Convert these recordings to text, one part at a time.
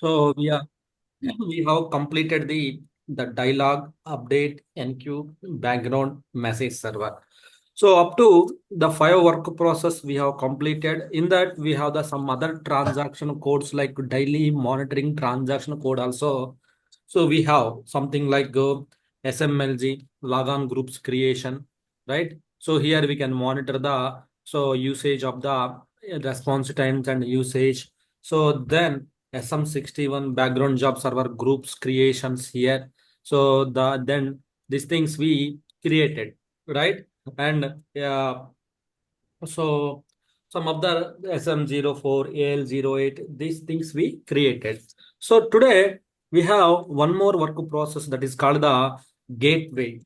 So we have completed the dialog, update, enqueue, background, message server. So up to the 5 work process we have completed. In that we have the some other transaction codes like daily monitoring transaction code also. So we have something like SMLG, logon groups creation, right? So here we can monitor the usage of the response times and usage. So then SM61 background job server groups creations here. So then these things we created, right? And so some of the SM04, AL08, these things we created. So today we have one more work process that is called the gateway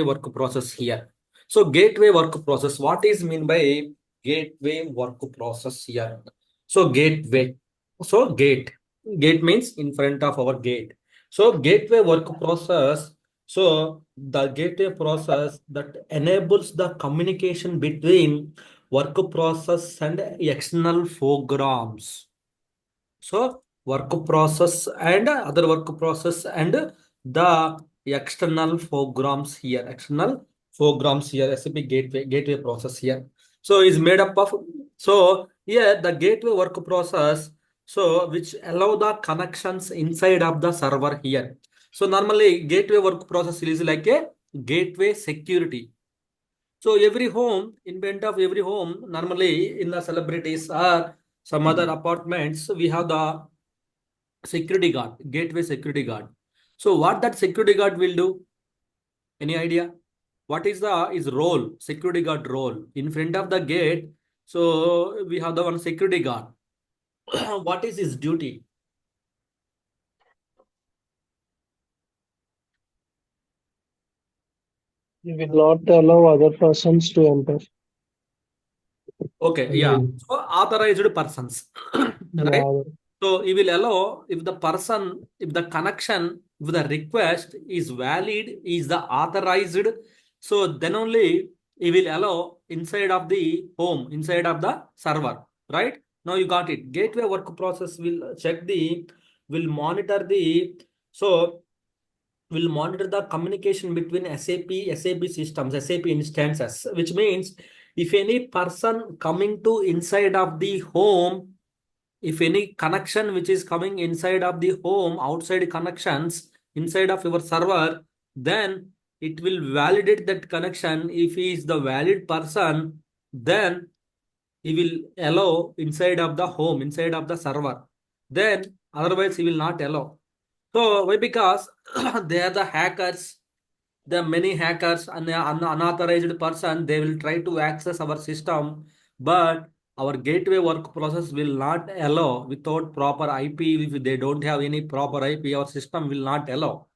work process here. So gateway work process, what is mean by gateway work process here? So gateway, so gate means in front of our gate. So gateway work process, so the gateway process that enables the communication between work process and external programs. So work process and other work process and the external programs here, SAP gateway process here. So is made up of, so here the gateway work process, so which allow the connections inside of the server here. So normally gateway work process is like a gateway security. So every home, in front of every home, normally in the celebrities or some other apartments, we have the security guard, gateway security guard. So what that security guard will do? Any idea? What is the his role? Security guard role in front of the gate. So we have the one security guard. What is his duty? You will not allow other persons to enter. Okay, yeah. Mm. So authorized persons, right? Yeah, So he will allow if the person, if the connection, if the request is valid, is the authorized. So then only he will allow inside of the home, inside of the server, right? Now you got it. Gateway work process will check will monitor so will monitor the communication between SAP systems, SAP instances, which means if any person coming to inside of the home, if any connection which is coming inside of the home, outside connections inside of your server, then it will validate that connection. If he is the valid person, then he will allow inside of the home, inside of the server. Then otherwise he will not allow. So why? Because they are the hackers. There are many hackers and the unauthorized person. They will try to access our system, but our gateway work process will not allow without proper IP. If they don't have any proper IP, our system will not allow.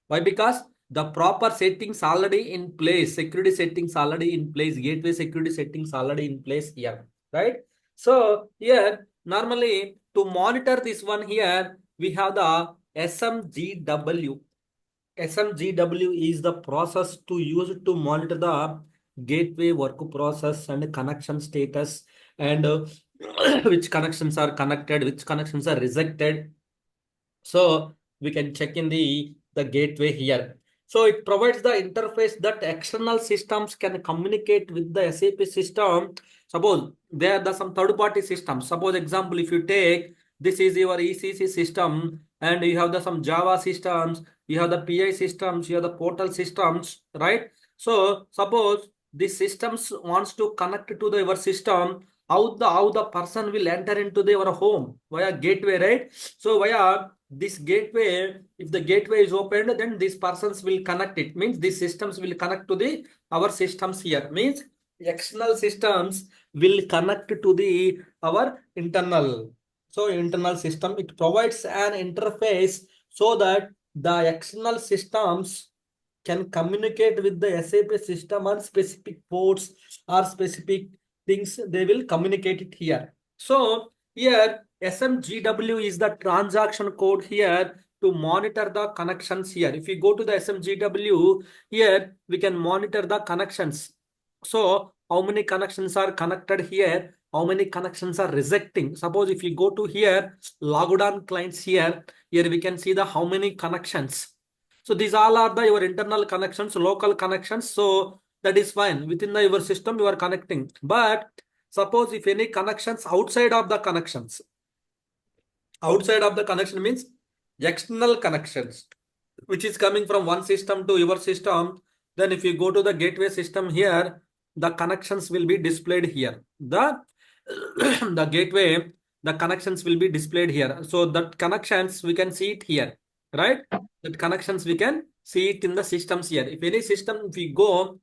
Why? Because the proper settings already in place, security settings already in place, gateway security settings already in place here, right? So here, normally to monitor this one here, we have the SMGW. SMGW is the process to use to monitor the gateway work process and connection status and which connections are connected, which connections are rejected. So we can check in the gateway here. So it provides the interface that external systems can communicate with the SAP system. Suppose there are some third-party systems. Suppose example, if you take this is your ECC system and you have some Java systems, you have the PI systems, you have the portal systems, right? So suppose these systems wants to connect to your system, how the person will enter into your home via gateway, right? So via this gateway, if the gateway is opened, then these persons will connect. It means these systems will connect to our systems here. Means external systems will connect to our internal. So internal system, it provides an interface so that the external systems can communicate with the SAP system on specific ports or specific things. They will communicate it here. So here SMGW is the transaction code here to monitor the connections here. If we go to the SMGW, here we can monitor the connections. So how many connections are connected here? how many connections are rejecting. Suppose if you go to here, logged on clients here we can see the how many connections. So these all are the your internal connections, local connections. So that is fine. Within the your system, you are connecting. But suppose if any connections outside of the connections, outside of the connection means external connections, which is coming from one system to your system. Then if you go to the gateway system here, the connections will be displayed here. The the gateway, the connections will be displayed here. So that connections we can see it here, right? That connections we can see it in the systems here. If any system, if we go,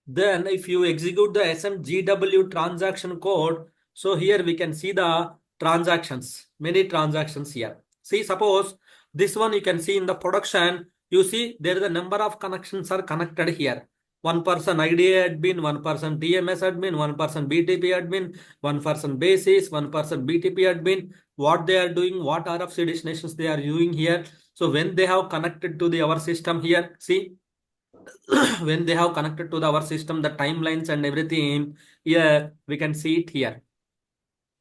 then if you execute the Smgw transaction code, so here we can see the transactions, many transactions here. See, suppose this one you can see in the production, you see there is a number of connections are connected here. One person IDA admin, one person TMS admin, one person BTP admin, one person basis, one person BTP admin. What they are doing, what RFC destinations they are using here. So when they have connected to the our system here, see when they have connected to our system, the timelines and everything, here we can see it here,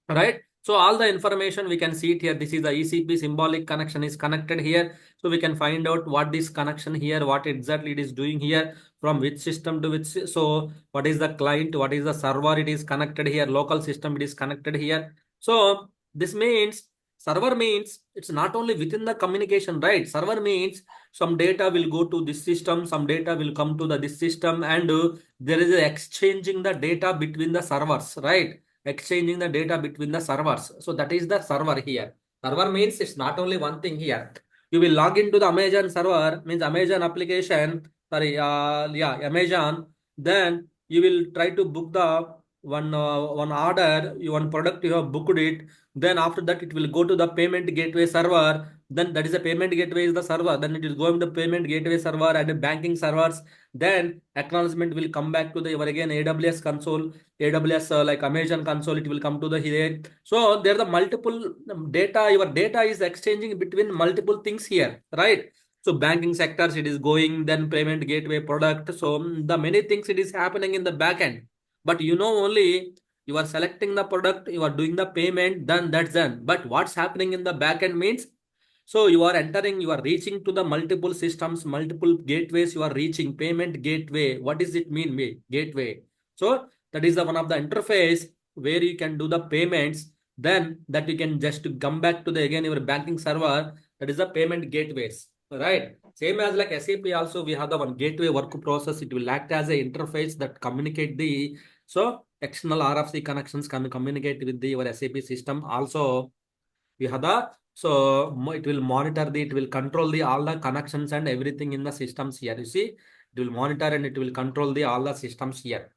right? So all the information we can see it here. This is the ECP symbolic connection is connected here. So we can find out what this connection here, what exactly it is doing here, from which system to which. So what is the client, what is the server it is connected here, local system it is connected here. So this means server means it's not only within the communication, right? Server means some data will go to this system, some data will come to the this system, and there is a exchanging the data between the servers, right? Exchanging the data between the servers. So that is the server here. Server means it's not only one thing here. You will log into the Amazon server, means Amazon application, sorry, Amazon. Then you will try to book the one order, one product you have booked it. Then after that it will go to the payment gateway server. Then that is a payment gateway is the server. Then it is going to payment gateway server and the banking servers. Then acknowledgement will come back to the your again AWS console. AWS like Amazon console, it will come to the here. So there are the multiple data, your data is exchanging between multiple things here, right? So banking sectors it is going, then payment gateway product. So the many things it is happening in the back end. But you know only you are selecting the product, you are doing the payment, then that's done. But what's happening in the back end means, so you are entering, you are reaching to the multiple systems, multiple gateways, you are reaching payment gateway. What does it mean, gateway? So that is the one of the interface where you can do the payments. Then that you can just come back to the again your banking server. That is the payment gateways, right? Same as like SAP also we have the one gateway work process. It will act as a interface that communicate the so external RFC connections can communicate with the your SAP system. Also we have the so it will monitor the, it will control the all the connections and everything in the systems here. You see, it will monitor and it will control the all the systems here,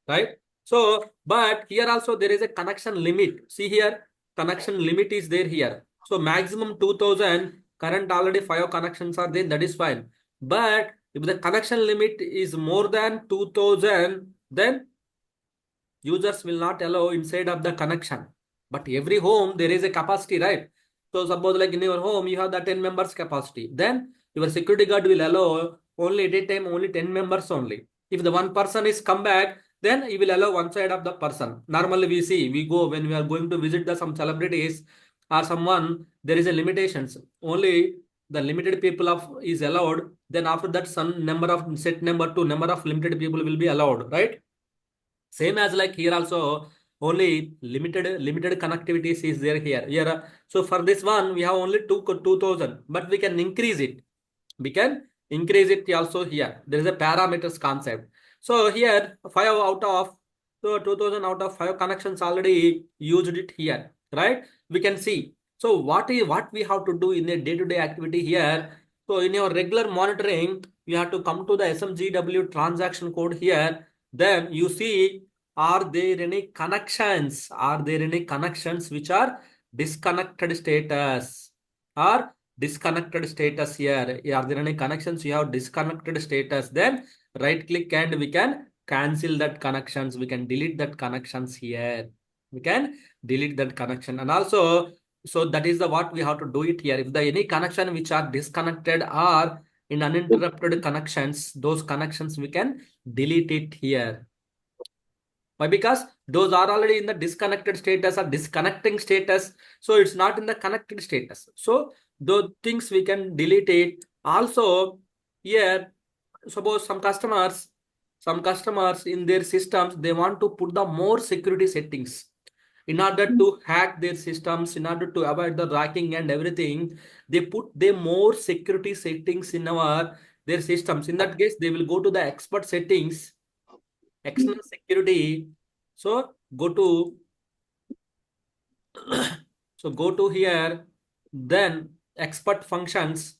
right? So but here also there is a connection limit. See here, connection limit is there here. So maximum 2000, current already 5 connections are there, that is fine. But if the connection limit is more than 2000, then users will not allow inside of the connection. But every home there is a capacity, right? So suppose like in your home you have the 10 members capacity, then your security guard will allow only at a time only 10 members only. If the one person is come back, then he will allow one side of the person. Normally we see, we go when we are going to visit the some celebrities or someone, there is a limitations. Only the limited people of is allowed. Then after that some number of set number to number of limited people will be allowed, right? Same as like here also only limited connectivities is there here. So for this one we have only 2000, but we can increase it. We can increase it also here. There is a parameters concept. So here 5 out of, so 2000 out of 5 connections already used it here, right? We can see. So what we have to do in a day-to-day activity here. So in your regular monitoring, you have to come to the Smgw transaction code here. Then you see, are there any connections? Are there any connections which are disconnected status? Or disconnected status here? Are there any connections you have disconnected status? Then right click and we can cancel that connections. We can delete that connections here. We can delete that connection. And also, so that is the what we have to do it here. If the any connection which are disconnected or in uninterrupted connections, those connections we can delete it here. Why? Because those are already in the disconnected status or disconnecting status. So it's not in the connected status. So those things we can delete it. Also, here, suppose some customers in their systems, they want to put the more security settings in order to hack their systems, in order to avoid the hacking and everything. They put the more security settings in their systems. In that case, they will go to the expert settings, external security. So go to here, then expert functions,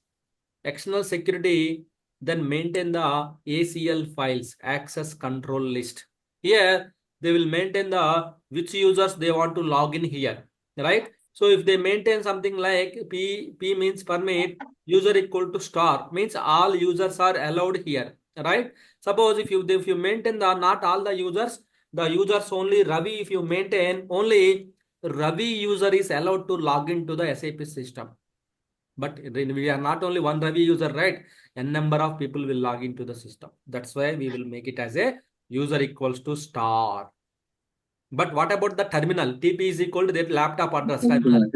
external security, then maintain the ACL files, access control list. Here they will maintain the which users they want to log in here, right? So if they maintain something like P means permit, user equal to star, means all users are allowed here, right? Suppose if you maintain the not all the users only Ravi, if you maintain only Ravi user is allowed to log into the SAP system. But we are not only one Ravi user, right? N number of people will log into the system. That's why we will make it as a user equals to star. But what about the terminal? TP is equal to their laptop address terminal.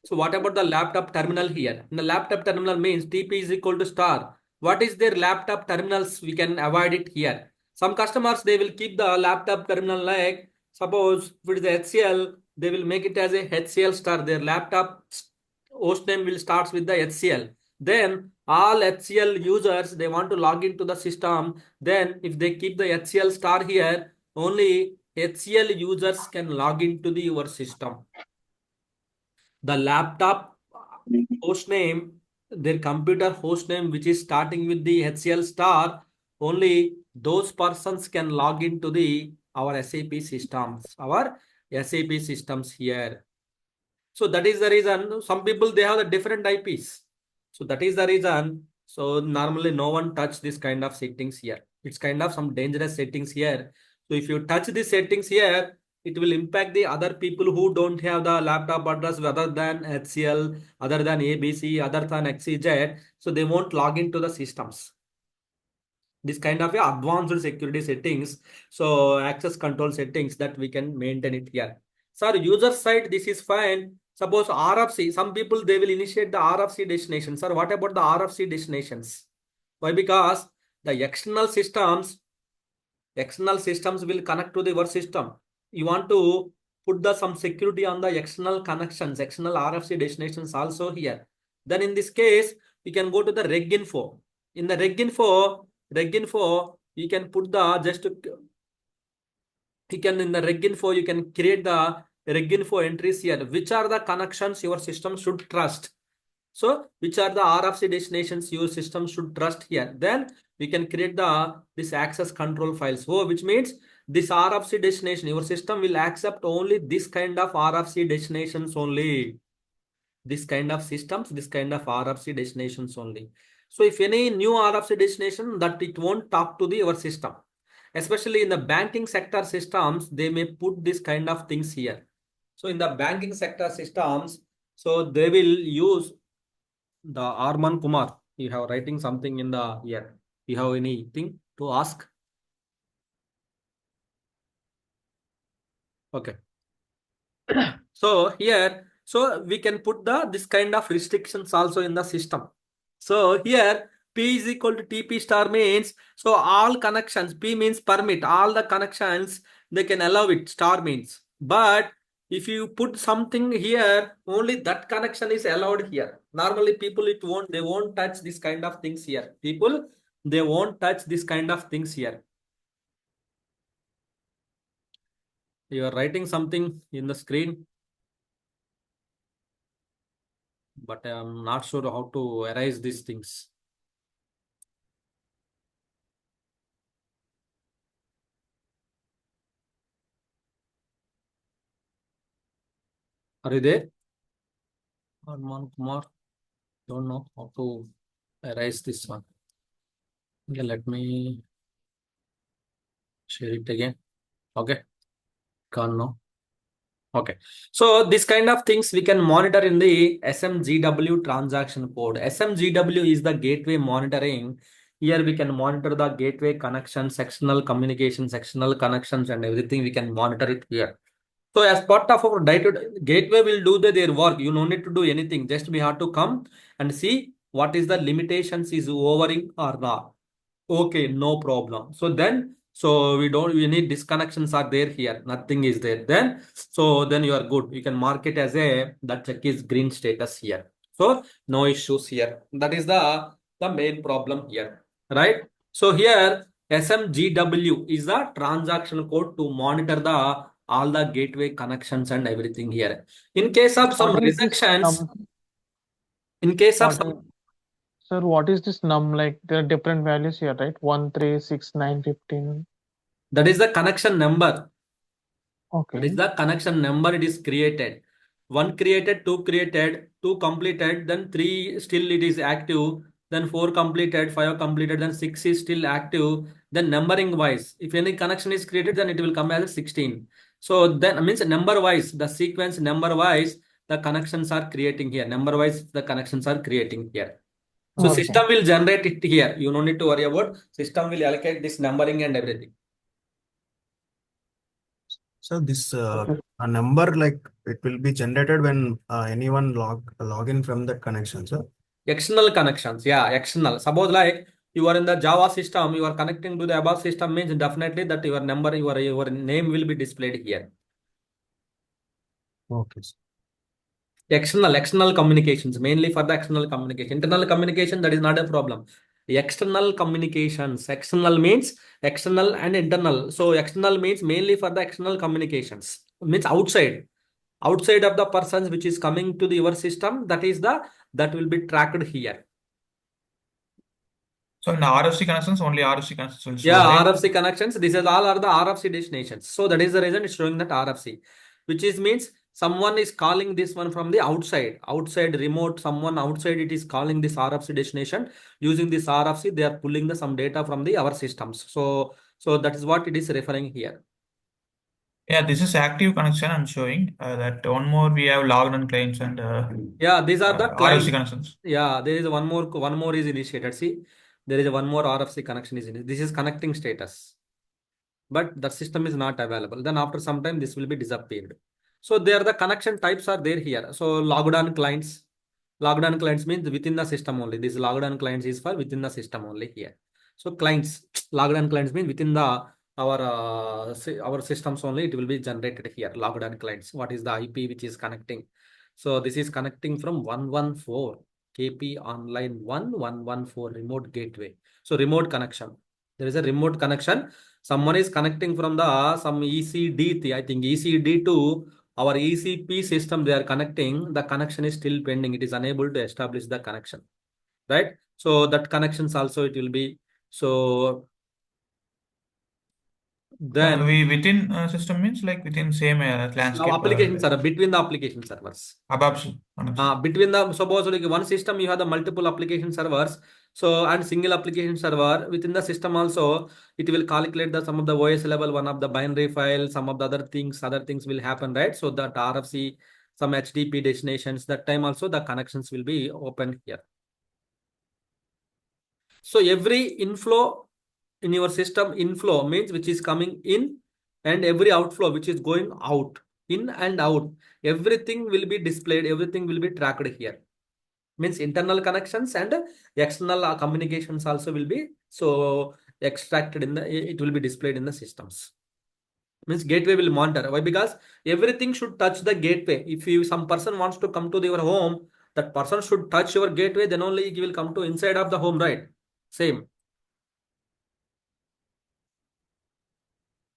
So what about the laptop terminal here? The laptop terminal means TP is equal to star. What is their laptop terminals? We can avoid it here. Some customers, they will keep the laptop terminal like, suppose if it is HCL, they will make it as a HCL star. Their laptop host name will start with the HCL. Then all HCL users, they want to log into the system. Then if they keep the HCL star here, only HCL users can log into your system. The laptop host name, their computer host name, which is starting with the HCL star, only those persons can log into our SAP systems here. So that is the reason some people, they have the different IPs. So that is the reason. So normally no one touch this kind of settings here. It's kind of some dangerous settings here. So if you touch these settings here, it will impact the other people who don't have the laptop address other than HCL, other than ABC, other than XYZ. So they won't log into the systems. This kind of advanced security settings. So access control settings that we can maintain it here. Sir, user side, this is fine. Suppose RFC, some people, they will initiate the RFC destination. Sir, what about the RFC destinations? Why? Because the external systems will connect to your system. You want to put some security on the external connections, external RFC destinations also here. Then in this case, we can go to the reg info. In the reg info, you can put in the reg info, you can create the reg info entries here. Which are the connections your system should trust? So which are the RFC destinations your system should trust here? Then we can create this access control files. So which means this RFC destination, your system will accept only this kind of RFC destinations only. This kind of systems, this kind of RFC destinations only. So if any new RFC destination, that it won't talk to your system. Especially in the banking sector systems, they may put this kind of things here. So in the banking sector systems, so they will use the Arman Kumar. You have writing something in the here. You have anything to ask? Okay. So here, so we can put this kind of restrictions also in the system. So here P is equal to TP star means, so all connections, P means permit, all the connections they can allow it, star means. But if you put something here, only that connection is allowed here. Normally people, they won't touch this kind of things here. People, they won't touch this kind of things here. You are writing something in the screen, but I am not sure how to erase these things. Are you there? Arman Kumar, don't know how to erase this one. Okay, let me share it again. Okay, can't know. Okay, so this kind of things we can monitor in the SMGW transaction code. SMGW is the gateway monitoring. Here we can monitor the gateway connections, sectional communication, sectional connections, and everything. We can monitor it here. So as part of our gateway will do their work. You no need to do anything. Just we have to come and see what is the limitations is overing or not. Okay, no problem. So then, so we need disconnections are there here. Nothing is there. Then you are good. You can mark it as that check is green status here. So no issues here. That is the main problem here, right? So here SMGW is the transaction code to monitor all the gateway connections and everything here. In case of some What is this rejections, num? in case of What some is, sir, what is this num? Like there are different values here, right? 1, 3, 6, 9, 15. that is the connection number. That is Okay. the connection number it is created. One created, two created, two completed, then three still it is active, then four completed, five completed, then six is still active. Then numbering wise, if any connection is created, then it will come as 16. So then means number wise, the sequence number wise, the connections are creating here. Number wise, the connections are creating here. So Okay. system will generate it here. You don't need to worry about system will allocate this numbering and everything. So this Okay. a number like it will be generated when anyone log in from that connection, sir. External connections, yeah, external. Suppose like you are in the Java system, you are connecting to the above system means definitely that your number, your name will be displayed here. Okay, sir. External communications, mainly for the external communication. Internal communication, that is not a problem. External communications, external means external and internal. So external means mainly for the external communications, means outside of the persons which is coming to your system, that will be tracked here. So in the RFC connections, only RFC connections will show, Yeah, right? RFC connections. This is all are the RFC destinations. So that is the reason it's showing that RFC, which is means someone is calling this one from the outside remote. Someone outside it is calling this RFC destination using this RFC. They are pulling some data from our systems. So that is what it is referring here. Yeah, this is active connection I'm showing. That one more we have logged on clients and Yeah, these are the RFC clients. connections. Yeah, there is one more is initiated. See, there is one more RFC connection is in. This is connecting status, but the system is not available. Then after some time, this will be disappeared. So there the connection types are there here. So logged on clients. Logged on clients means within the system only. This logged on clients is for within the system only here. So clients, logged on clients means within our systems only. It will be generated here. Logged on clients. What is the IP which is connecting? So this is connecting from 114 KP online 1114 remote gateway. So remote connection. There is a remote connection. Someone is connecting from some ECD. I think ECD to our ECP system. They are connecting. The connection is still pending. It is unable to establish the connection, right? So that connections also it will be. So then We within system means like within same landscape. application server between the application servers. Adoption connection. Between the suppose like one system you have the multiple application servers, so and single application server within the system also it will calculate the some of the OS level one of the binary file, some of the other things will happen, right? So that RFC, some HTTP destinations, that time also the connections will be open here. So every inflow in your system, inflow means which is coming in, and every outflow which is going out, in and out, everything will be displayed, everything will be tracked here. Means internal connections and external communications also will be so extracted it will be displayed in the systems. Means gateway will monitor. Why? Because everything should touch the gateway. If some person wants to come to your home, that person should touch your gateway, then only he will come to inside of the home, right? Same.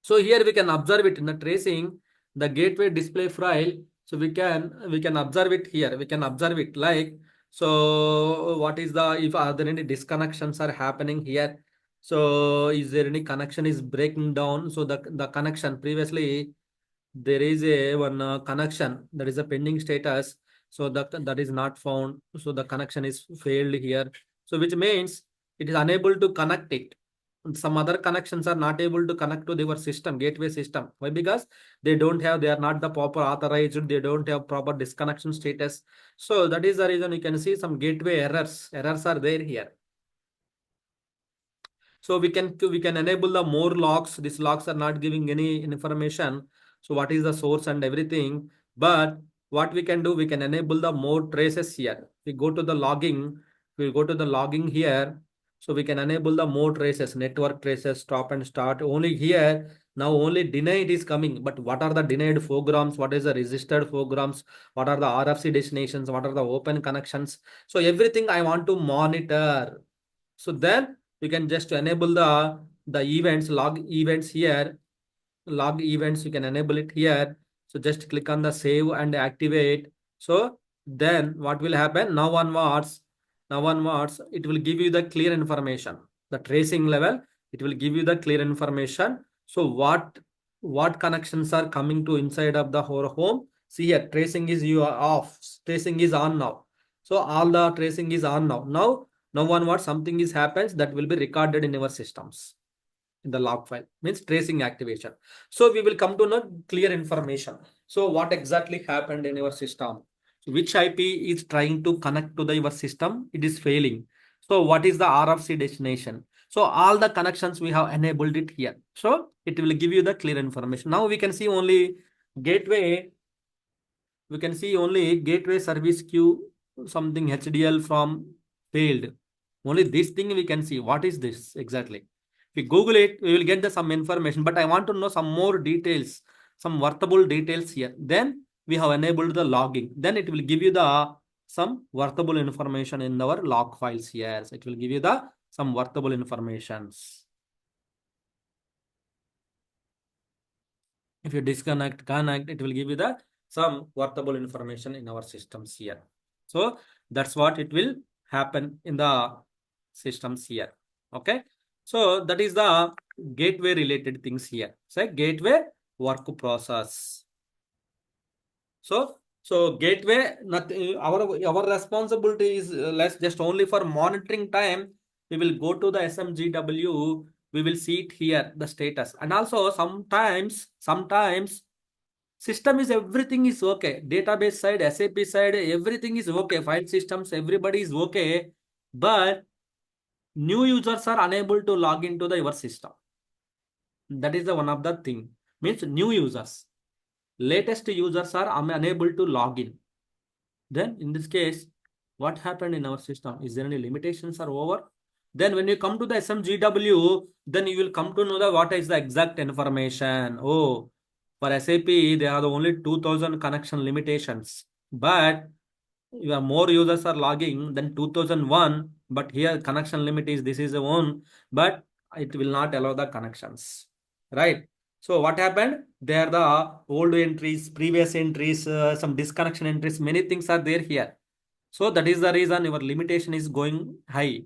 So here we can observe it in the tracing, the gateway display file. So we can observe it here. We can observe it like, so what is if are there any disconnections are happening here? So is there any connection is breaking down? So the connection previously there is one connection that is a pending status. So that is not found. So the connection is failed here. So which means it is unable to connect it. Some other connections are not able to connect to their system, gateway system. Why? Because they are not the proper authorized, they don't have proper disconnection status. So that is the reason you can see some gateway errors. Errors are there here. So we can enable the more logs. These logs are not giving any information. So what is the source and everything. But what we can do, we can enable the more traces here. We go to the logging. We go to the logging here. So we can enable the more traces, network traces, stop and start. Only here, now only denied is coming. But what are the denied programs? What is the registered programs? What are the RFC destinations? What are the open connections? So everything I want to monitor. So then you can just enable the events, log events here. Log events, you can enable it here. So just click on the save and activate. So then what will happen? Now onwards, it will give you the clear information. The tracing level, it will give you the clear information. So what connections are coming to inside of the home? See here, tracing is you are off, tracing is on now. So all the tracing is on now. Now onwards, something is happens that will be recorded in our systems. In the log file means tracing activation. So we will come to know clear information. So what exactly happened in your system? Which IP is trying to connect to your system? It is failing. So what is the RFC destination? So all the connections we have enabled it here. So it will give you the clear information. Now we can see only gateway. We can see only gateway service queue, something HDL from failed. Only this thing we can see. What is this exactly? If we Google it, we will get some information. But I want to know some more details, some workable details here. Then we have enabled the logging. Then it will give you some workable information in our log files here. So it will give you some workable informations. If you disconnect, connect, it will give you some workable information in our systems here. So that's what it will happen in the systems here. Okay. So that is the gateway related things here. So gateway work process. So gateway, nothing, our responsibility is less, just only for monitoring time. We will go to the SMGW. We will see it here, the status. And also sometimes system is everything is okay. Database side, SAP side, everything is okay. File systems, everybody is okay. But new users are unable to log into your system. That is the one of the thing. Means new users. Latest users are unable to log in. Then in this case, what happened in our system? Is there any limitations are over? Then when you come to the SMGW, then you will come to know what is the exact information. Oh, for SAP, there are only 2000 connection limitations. But your more users are logging than 2001. But here connection limit is this is the one, but it will not allow the connections. Right? So what happened? There are the old entries, previous entries, some disconnection entries, many things are there here. So that is the reason your limitation is going high.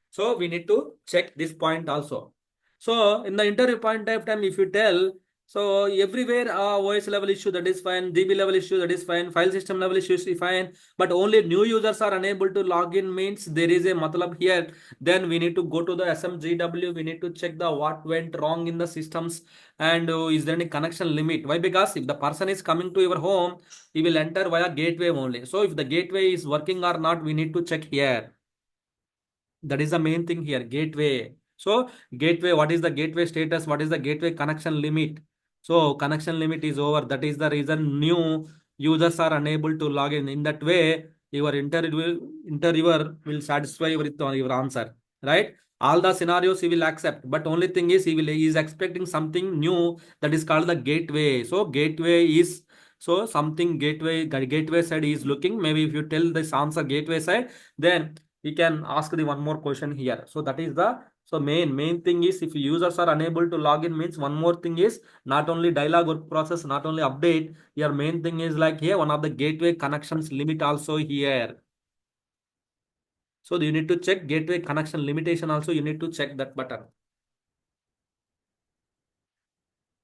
So we need to check this point also. So in the interview point of time, if you tell, so everywhere OS level issue, that is fine, DB level issue, that is fine, file system level issue is fine, but only new users are unable to log in, means there is a matlab here. Then we need to go to the SMGW, we need to check the what went wrong in the systems, and is there any connection limit? Why? Because if the person is coming to your home, he will enter via gateway only. So if the gateway is working or not, we need to check here. That is the main thing here, gateway. So gateway, what is the gateway status? What is the gateway connection limit? So connection limit is over. That is the reason new users are unable to log in. In that way, your interviewer will satisfy with your answer, right? All the scenarios he will accept, but only thing is he is expecting something new, that is called the gateway. So gateway is something gateway side is looking. Maybe if you tell this answer gateway side, then we can ask the one more question here. So that is the main thing is, if users are unable to log in, means one more thing is not only dialog work process, not only update. Your main thing is like here, one of the gateway connections limit also here. So you need to check gateway connection limitation also. You need to check that button.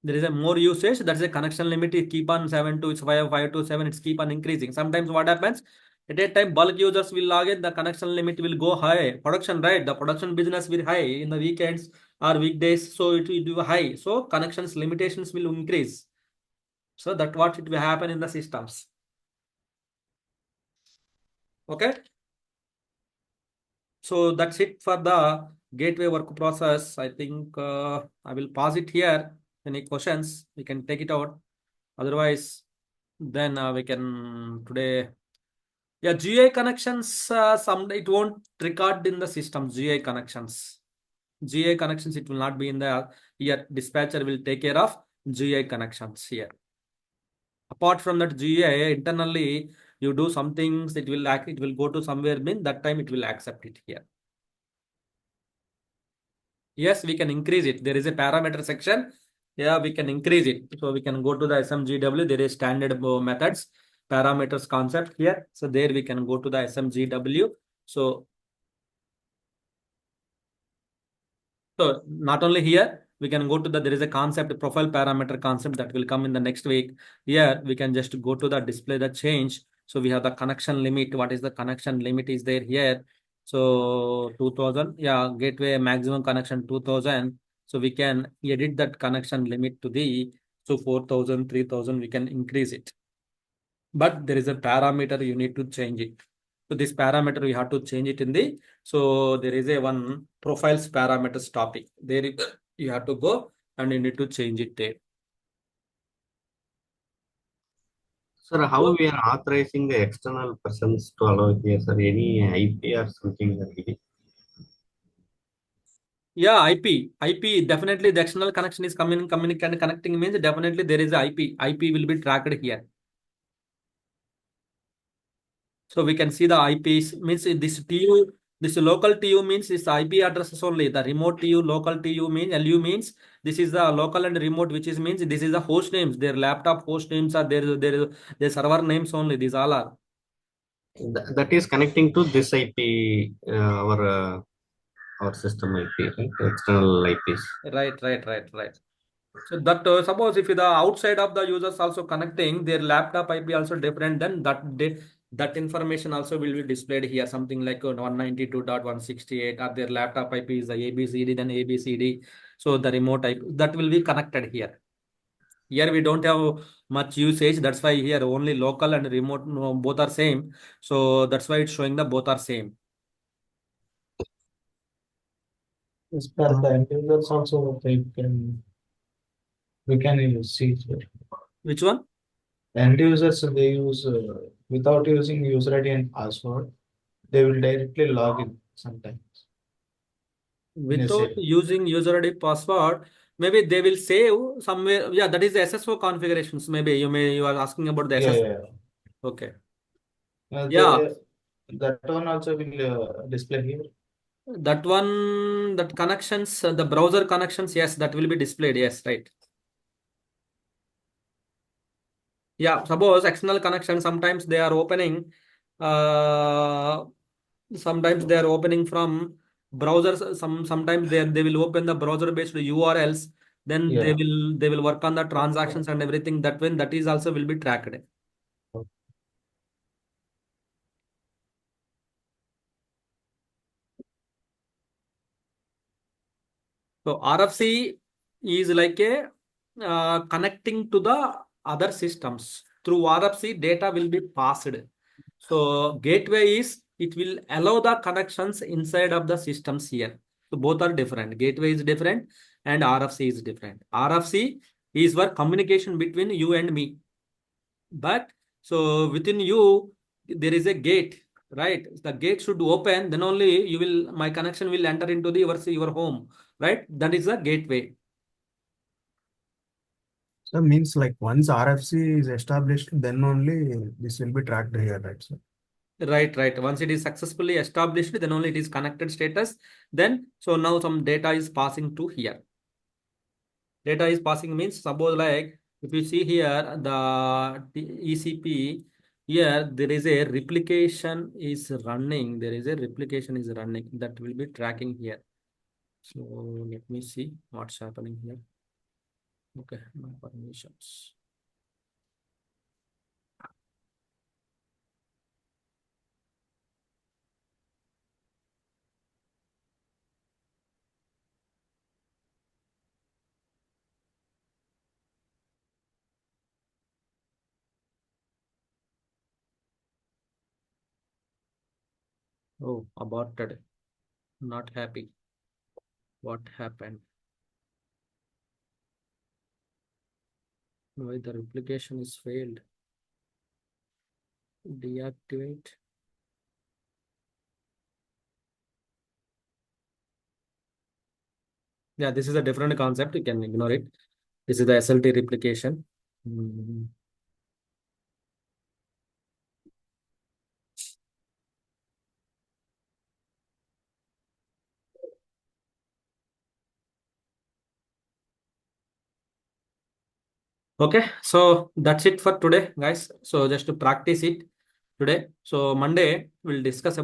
There is a more usage, that's a connection limit. It keep on 7 to 5, 5 to 7. It's keep on increasing. Sometimes what happens? At a time, bulk users will log in, the connection limit will go high. Production, right? The production business will high in the weekends or weekdays, so it will be high. So connections limitations will increase. So that's what it will happen in the systems. Okay. So that's it for the gateway work process. I think I will pause it here. Any questions? We can take it out. Otherwise, then we can today. Yeah, GUI connections. Some it won't record in the system. GUI connections. GUI connections. It will not be in the here. Dispatcher will take care of GUI connections here. Apart from that GUI internally, you do some things. It will it will go to somewhere. Mean that time it will accept it here. Yes, we can increase it. There is a parameter section. Yeah, we can increase it. So we can go to the SMGW. There is standard methods, parameters concept here. So there we can go to the SMGW. So not only here, we can go to there is a concept profile parameter concept that will come in the next week. Here we can just go to the display the change. So we have the connection limit. What is the connection limit is there here. So 2000, yeah, gateway maximum connection 2000. So we can edit that connection limit to the 4000, 3000, we can increase it. But there is a parameter you need to change it. So this parameter we have to change it in the, so there is a one profiles parameters topic. There you have to go and you need to change it there. Sir, how we are authorizing the external persons to allow here, sir? Any IP or something like that? Yeah, IP definitely the external connection is communicating connecting means definitely there is a IP. IP will be tracked here. So we can see the IPs means this TU, this local TU means this IP addresses only. The remote TU, local TU means LU means this is the local and remote, which is means this is the host names. Their laptop host names are their server names only. These all are. That is connecting to this IP, our system IP, right? External IPs. Right. So that suppose if the outside of the users also connecting their laptop IP also different, then that information also will be displayed here. Something like 192.168 or their laptop IP is the ABCD, then ABCD. So the remote IP that will be connected here. Here we don't have much usage. That's why here only local and remote both are same. So that's why it's showing the both are same. As per the end users also we can see it. Which one? End users they use without using user ID and password, they will directly log in sometimes. Without using user ID password, maybe they will save somewhere. Yeah, that is the SSO configurations. Maybe you are asking about the SSO. Yeah. Okay. Yeah. That one also will display here. That one, that connections, the browser connections, yes, that will be displayed. Yes, right. Yeah, suppose external connection, sometimes they are opening, uh, sometimes they are opening from browsers. Sometimes they will open the browser based URLs. Then they will work on the transactions and everything. That when that is also will be tracked. So RFC is like a connecting to the other systems. Through RFC, data will be passed. So gateway is it will allow the connections inside of the systems here. So both are different. Gateway is different and RFC is different. RFC is for communication between you and me. But so within you, there is a gate, right? The gate should open, then only you will my connection will enter into the your home, right? That is the gateway. So means like once RFC is established, then only this will be tracked here, right? So Right. Once it is successfully established, then only it is connected status. Then so now some data is passing to here. Data is passing means suppose like if you see here the ECP here there is a replication is running. There is a replication is running that will be tracking here. So let me see what's happening here. Okay, my permissions. Oh, aborted. Not happy. What happened? Why the replication is failed? Deactivate. Yeah, this is a different concept. You can ignore it. This is the SLT replication. Okay, so that's it for today, guys. So just to practice it today. So Monday we'll discuss about